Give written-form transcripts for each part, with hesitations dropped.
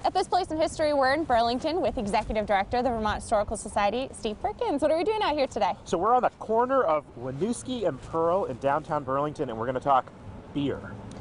At this place in history, we're in Burlington with Executive Director of the Vermont Historical Society, Steve Perkins. What are we doing out here today? So we're on the corner of Winooski and Pearl in downtown Burlington, and we're going to talk beer.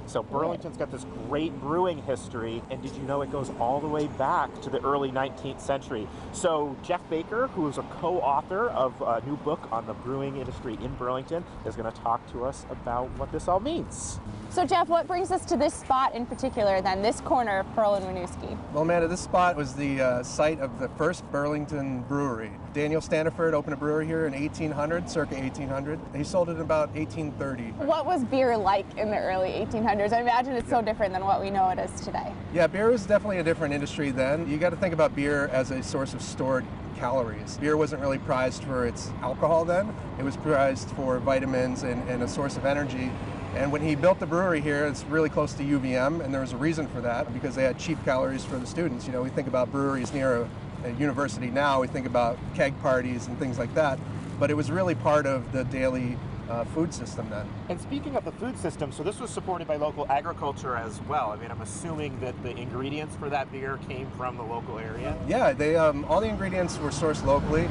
So Burlington's got this great brewing history, and did you know it goes all the way back to the early 19th century? So Jeff Baker, who is a co-author of a new book on the brewing industry in Burlington, is going to talk to us about what this all means. So Jeff, what brings us to this spot in particular then, this corner of Pearl and Winooski? Well, Amanda, this spot was the site of the first Burlington brewery. Daniel Standiford opened a brewery here in 1800, circa 1800. He sold it in about 1830. What was beer like in the early 1800s? I imagine it's so different than what we know it is today. Yeah, beer was definitely a different industry then. You got to think about beer as a source of stored calories. Beer wasn't really prized for its alcohol then. It was prized for vitamins and a source of energy. And when he built the brewery here, it's really close to UVM, and there was a reason for that, because they had cheap calories for the students. You know, we think about breweries near a university now, we think about keg parties and things like that, but it was really part of the daily food system then. And speaking of the food system, so this was supported by local agriculture as well. I mean, I'm assuming that the ingredients for that beer came from the local area? Yeah, they all the ingredients were sourced locally.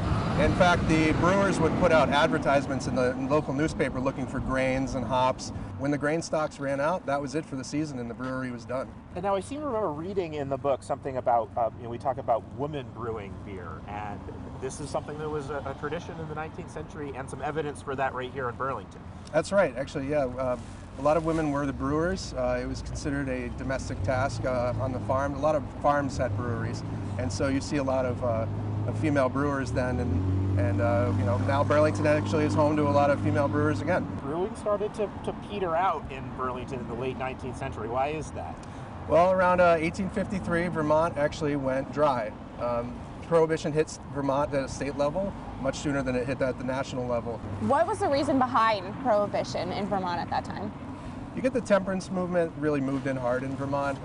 In fact, the brewers would put out advertisements in the local newspaper looking for grains and hops. When the grain stocks ran out, that was it for the season and the brewery was done. And now I seem to remember reading in the book something about, we talk about women brewing beer, and this is something that was a tradition in the 19th century and some evidence for that right here in Burlington. That's right, actually, yeah. A lot of women were the brewers. It was considered a domestic task on the farm. A lot of farms had breweries, and so you see a lot of female brewers then, and you know, now Burlington actually is home to a lot of female brewers again. Brewing started to peter out in Burlington in the late 19th century. Why is that? Well, around 1853, Vermont actually went dry. Prohibition hit Vermont at a state level much sooner than it hit at the national level. What was the reason behind Prohibition in Vermont at that time? You get the temperance movement really moved in hard in Vermont.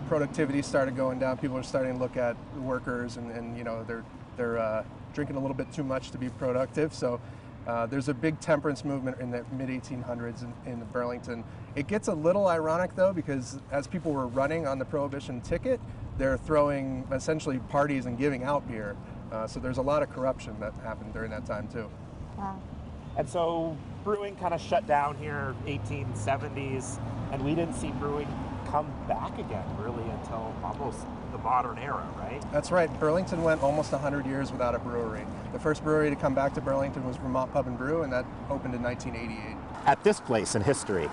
Productivity started going down. People are starting to look at workers, and you know, they're drinking a little bit too much to be productive. So there's a big temperance movement in the mid-1800s in Burlington. It gets a little ironic though, because as people were running on the Prohibition ticket, they're throwing essentially parties and giving out beer. So there's a lot of corruption that happened during that time too. Wow. And so brewing kind of shut down here 1870s, and we didn't see brewing come back again really until almost the modern era, right? That's right. Burlington went almost 100 years without a brewery. The first brewery to come back to Burlington was Vermont Pub and Brew, and that opened in 1988. At this place in history.